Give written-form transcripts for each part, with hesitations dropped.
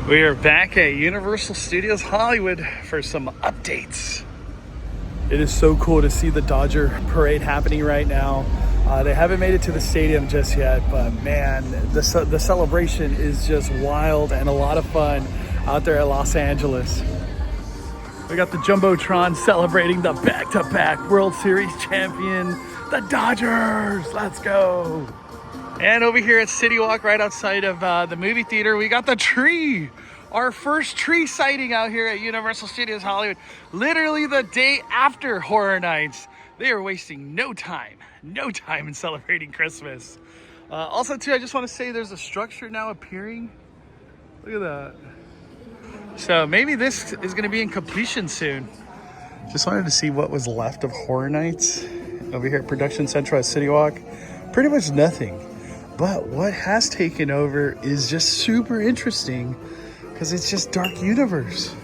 We are back at Universal Studios Hollywood for some updates. It is so cool to see the Dodger parade happening right now. They haven't made it to the stadium just yet, but man, the celebration is just wild and a lot of fun out there at Los Angeles. We got the Jumbotron celebrating the back-to-back World Series champion, the Dodgers. Let's go. And over here at City Walk, right outside of the movie theater, we got the tree. Our first tree sighting out here at Universal Studios Hollywood. Literally the day after Horror Nights. They are wasting no time in celebrating Christmas. Also too, I just want to say there's a structure now appearing. Look at that. So maybe this is going to be in completion soon. Just wanted to see what was left of Horror Nights over here at Production Central at City Walk. Pretty much nothing. But what has taken over is just super interesting because it's just Dark Universe.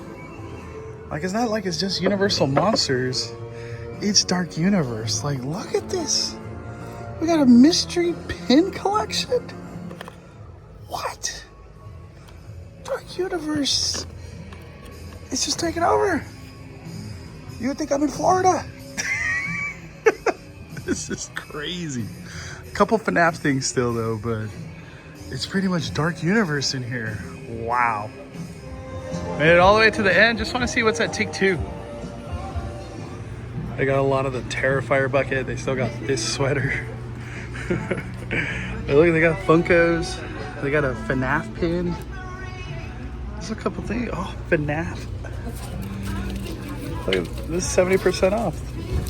Like, it's not like it's just Universal Monsters. It's Dark Universe. Like, look at this. We got a mystery pin collection. What? Dark Universe. It's just taking over. You would think I'm in Florida. This is crazy. A couple FNAF things still though, but it's pretty much Dark Universe in here. Wow. Made it all the way to the end. Just want to see what's at Take Two. They got a lot of the Terrifier bucket. They still got this sweater. Look, they got Funkos. They got a FNAF pin. There's a couple things. Oh, FNAF. Look, this is 70% off.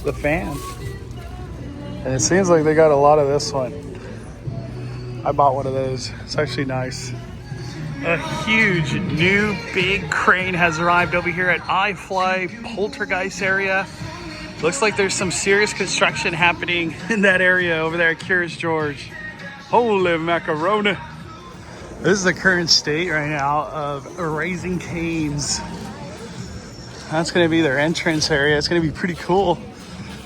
The fan. And it seems like they got a lot of this one. I bought one of those. It's actually nice. A huge new big crane has arrived over here at iFly Poltergeist area. Looks like there's some serious construction happening in that area over there at Curious George. Holy macaroni. This is the current state right now of Raising Cane's. That's going to be their entrance area. It's going to be pretty cool.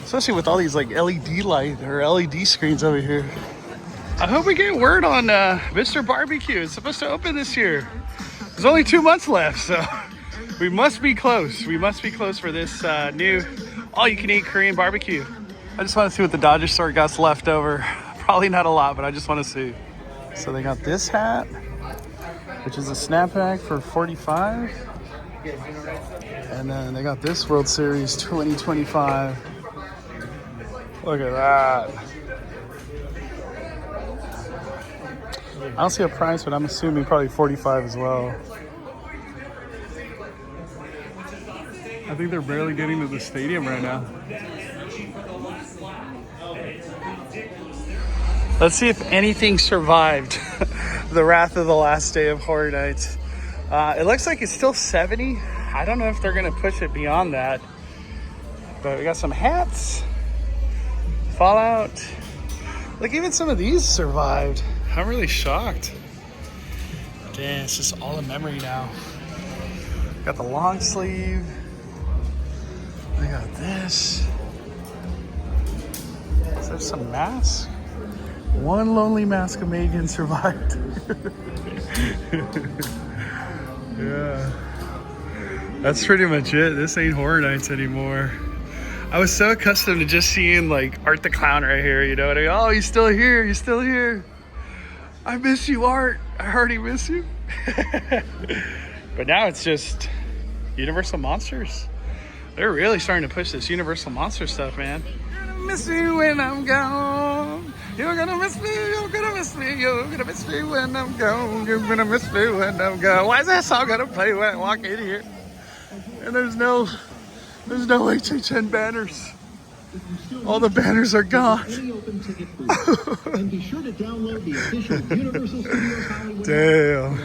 Especially with all these like LED light or LED screens over here. I hope we get word on Mr. Barbecue. It's supposed to open this year. There's only 2 months left, so we must be close. We must be close for this new all-you-can-eat Korean barbecue. I just want to see what the Dodger store got left over. Probably not a lot, but I just want to see. So they got this hat, which is a snapback for $45. And then they got this World Series 2025. Look at that. I don't see a price, but I'm assuming probably $45 as well. I think they're barely getting to the stadium right now. Let's see if anything survived the wrath of the last day of Horror Nights. It looks like it's still 70. I don't know if they're going to push it beyond that. But we got some hats. Fallout. Like, even some of these survived. I'm really shocked. Damn, it's just all a memory now. Got the long sleeve. I got this. Is there some masks? One lonely Maskamadian survived. Yeah. That's pretty much it. This ain't Horror Nights anymore. I was so accustomed to just seeing like Art the Clown right here, you know what I mean? Oh, he's still here, he's still here. I miss you, Art. I already miss you. But now it's just Universal Monsters. They're really starting to push this Universal Monster stuff, man. You're gonna miss me when I'm gone. You're gonna miss me, you're gonna miss me, you're gonna miss me when I'm gone. You're gonna miss me when I'm gone. Why is that song gonna play when I walk in here? And there's no HHN banners. All the banners are gone. Damn.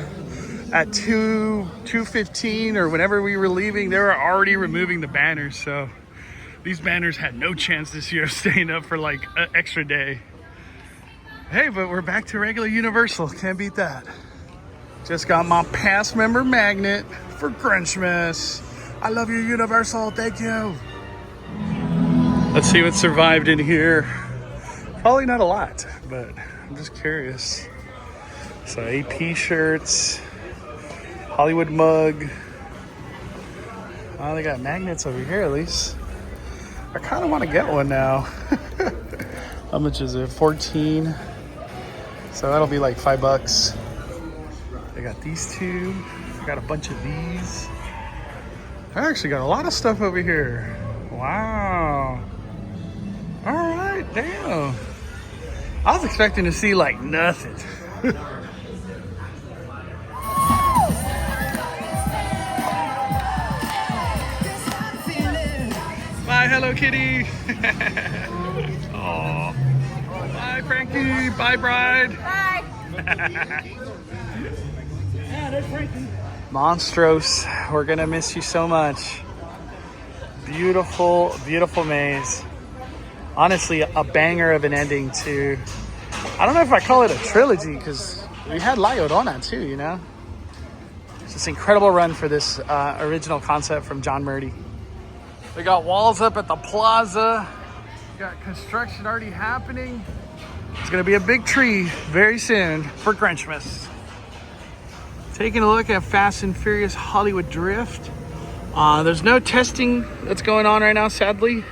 At 2:15 or whenever we were leaving, they were already removing the banners. So these banners had no chance this year of staying up for like an extra day. Hey, but we're back to regular Universal. Can't beat that. Just got my past member magnet for Grinchmas. I love you, Universal. Thank you. Let's see what survived in here. Probably not a lot, but I'm just curious. So AP shirts. Hollywood mug. Oh, they got magnets over here at least. I kind of want to get one now. How much is it? 14. So that'll be like $5. They got these two. I got a bunch of these. I actually got a lot of stuff over here. Wow. All right, damn. I was expecting to see like nothing. Bye, Hello Kitty. Aw. Bye, Frankie. Bye, Bride. Bye. Yeah, there's Frankie. Monstros, we're gonna miss you so much. Beautiful, beautiful maze. Honestly, a banger of an ending to, I don't know if I call it a trilogy, because we had La Llorona too, you know? It's this incredible run for this original concept from John Murdy. We got walls up at the plaza. We got construction already happening. It's gonna be a big tree very soon for Grinchmas. Taking a look at Fast and Furious Hollywood Drift. There's no testing that's going on right now, sadly.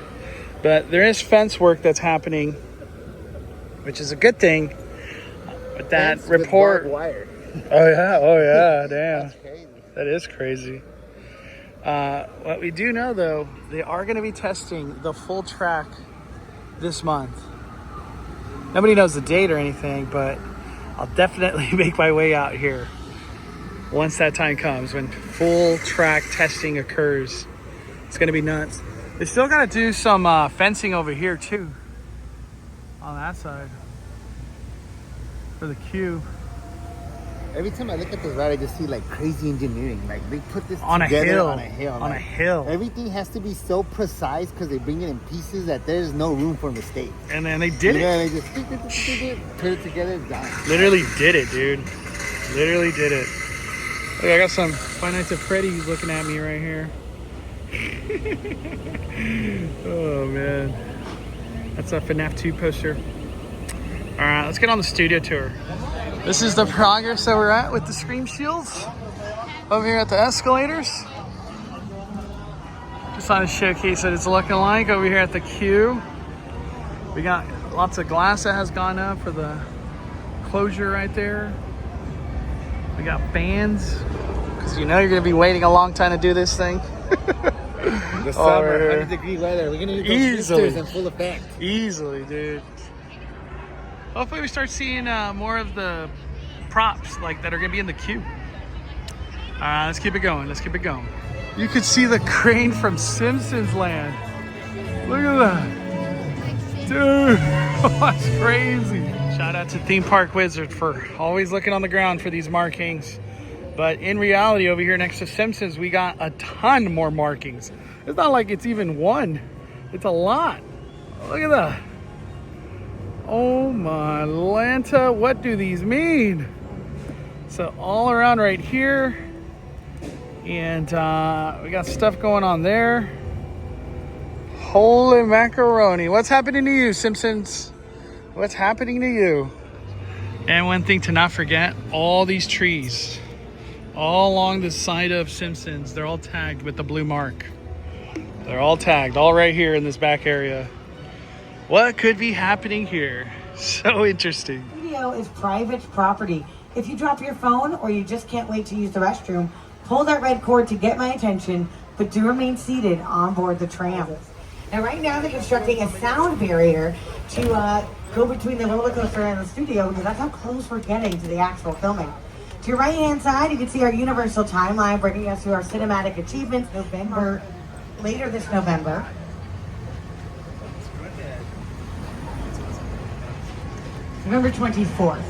But there is fence work that's happening, which is a good thing. But that fence report. with barbed wire. Oh yeah, damn. That's crazy. That is crazy. What we do know though, they are going to be testing the full track this month. Nobody knows the date or anything, but I'll definitely make my way out here once that time comes, when full track testing occurs. It's going to be nuts. They still got to do some fencing over here too, on that side, for the queue. Every time I look at this ride, I just see like crazy engineering. Like they put this On a together hill. on a hill. On a Like, hill. everything has to be so precise because they bring it in pieces that there's no room for mistake. And then they did You it. know, they just put it together, it's done. Literally did it, dude. Literally did it. Look, I got some Five Nights at Freddy's looking at me right here. Oh, man. That's a FNAF 2 poster. All right, let's get on the studio tour. This is the progress that we're at with the Scream Shields over here at the escalators. Just trying to showcase what it's looking like over here at the queue. We got lots of glass that has gone up for the closure right there. We got fans, because you know you're going to be waiting a long time to do this thing. The Oh, summer, right here. 100-degree weather. We're gonna need those Easily. boosters in full effect. Easily, dude. Hopefully we start seeing more of the props like that are going to be in the queue. Let's keep it going. Let's keep it going. You could see the crane from Simpsons Land. Look at that. Dude, that's crazy. Shout out to Theme Park Wizard for always looking on the ground for these markings. But in reality, over here next to Simpsons, we got a ton more markings. It's not like it's even one. It's a lot. Look at that. Oh my Lanta, what do these mean? So all around right here. And we got stuff going on there. Holy macaroni. What's happening to you, Simpsons? What's happening to you? And one thing to not forget, all these trees, all along the side of Simpsons, they're all tagged with the blue mark. They're all tagged, all right here in this back area. What could be happening here? So interesting. Studio is private property. If you drop your phone or you just can't wait to use the restroom, pull that red cord to get my attention, but do remain seated on board the tram. Now right now they're constructing a sound barrier to go between the roller coaster and the studio, because that's how close we're getting to the actual filming. To your right hand side, you can see our Universal timeline bringing us to our cinematic achievements later this November. November 24th.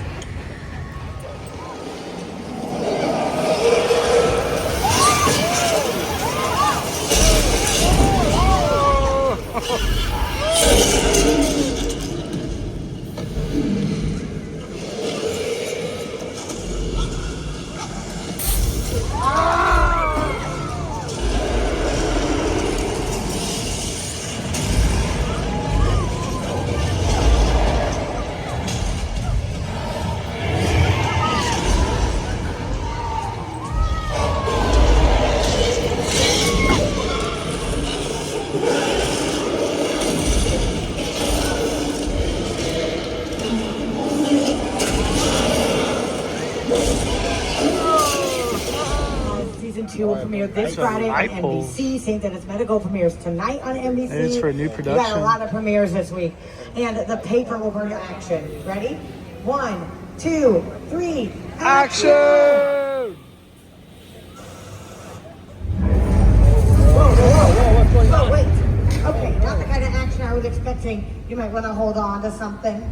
will premiere this Friday on light poles. NBC. St. Dennis Medical premieres tonight on NBC. And it's for a new We got production. a lot of premieres this week. And the paper will bring to action. Ready? 1, 2, 3, Action! Oh, wait. Okay, not the kind of action I was expecting. You might want to hold on to something.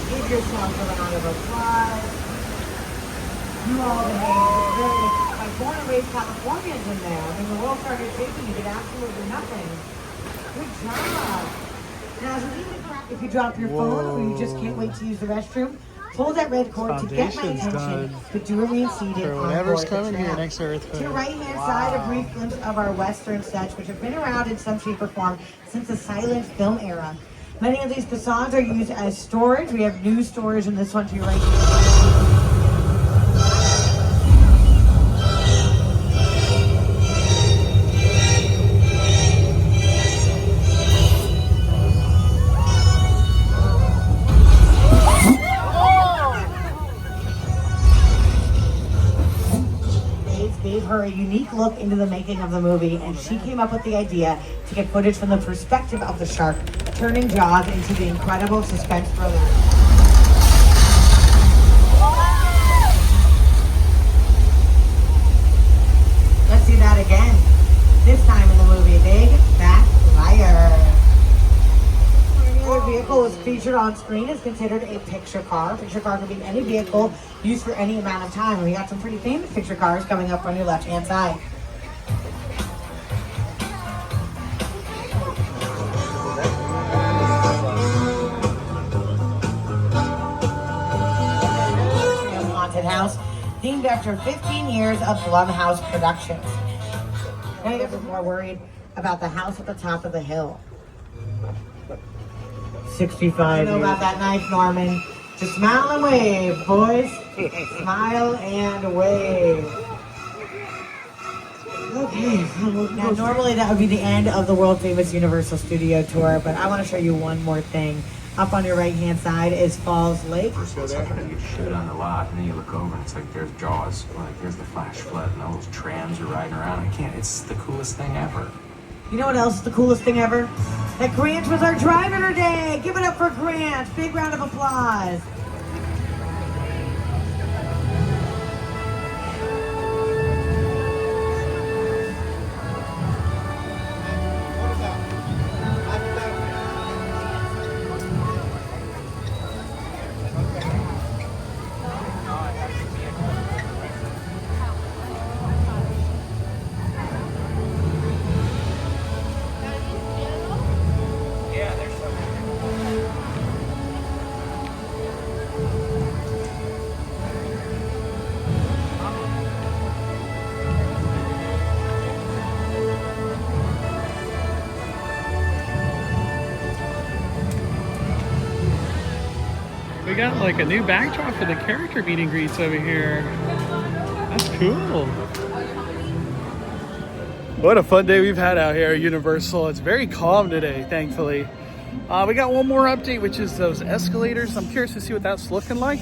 Give yourselves a round of applause. You all behaved very, like born and raised Californians in there. I mean, the world started shaking, you did absolutely nothing. Good job. Now, if you drop your phone or you just can't wait to use the restroom, pull that red cord to get my Foundation's attention, done. but do remain seated For on whatever's board coming the here tram. next earthquake. To your right-hand side, a brief glimpse of our Western sets, which have been around in some shape or form since the silent film era. Many of these facades are used as storage. We have news storage in this one to your right. Gave her a unique look into the making of the movie, and she came up with the idea to get footage from the perspective of the shark, turning Jaws into the incredible suspense thriller. Let's see that again. This time in the movie, Big Fat Liar. Any other vehicle was featured on screen is considered a picture car. A picture car can be any vehicle used for any amount of time. And we got some pretty famous picture cars coming up on your left-hand side. Haunted house, themed after 15 years of Blumhouse Productions. Now you're more worried about the house at the top of the hill. 65. You know about that knife, Norman. Just smile and wave, boys. Smile and wave. Okay, now normally that would be the end of the world famous Universal Studio Tour, but I want to show you one more thing. Up on your right hand side is Falls Lake. First of all, it's like you shoot on the lot, and then you look over and it's like there's Jaws, like there's the flash flood, and all those trams are riding around. It's the coolest thing ever. You know what else is the coolest thing ever? That Grant was our driver today. Give it up for Grant. Big round of applause. We got like a new backdrop for the character meet and greets over here. That's cool. What a fun day we've had out here at Universal. It's very calm today, thankfully. We got one more update, which is those escalators. I'm curious to see what that's looking like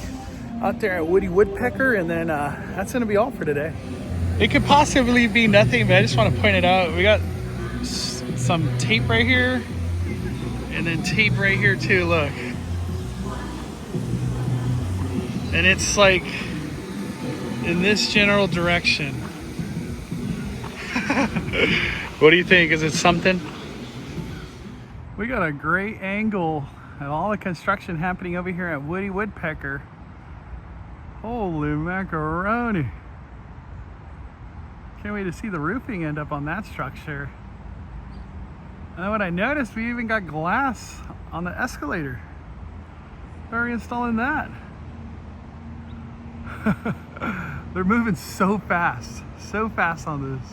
out there at Woody Woodpecker, and then that's gonna be all for today. It could possibly be nothing, but I just want to point it out. We got some tape right here, and then tape right here too, look. And it's like in this general direction. What do you think? Is it something? We got a great angle of all the construction happening over here at Woody Woodpecker. Holy macaroni. Can't wait to see the roofing end up on that structure. And then what I noticed, we even got glass on the escalator. Where are we installing that? They're moving so fast on this.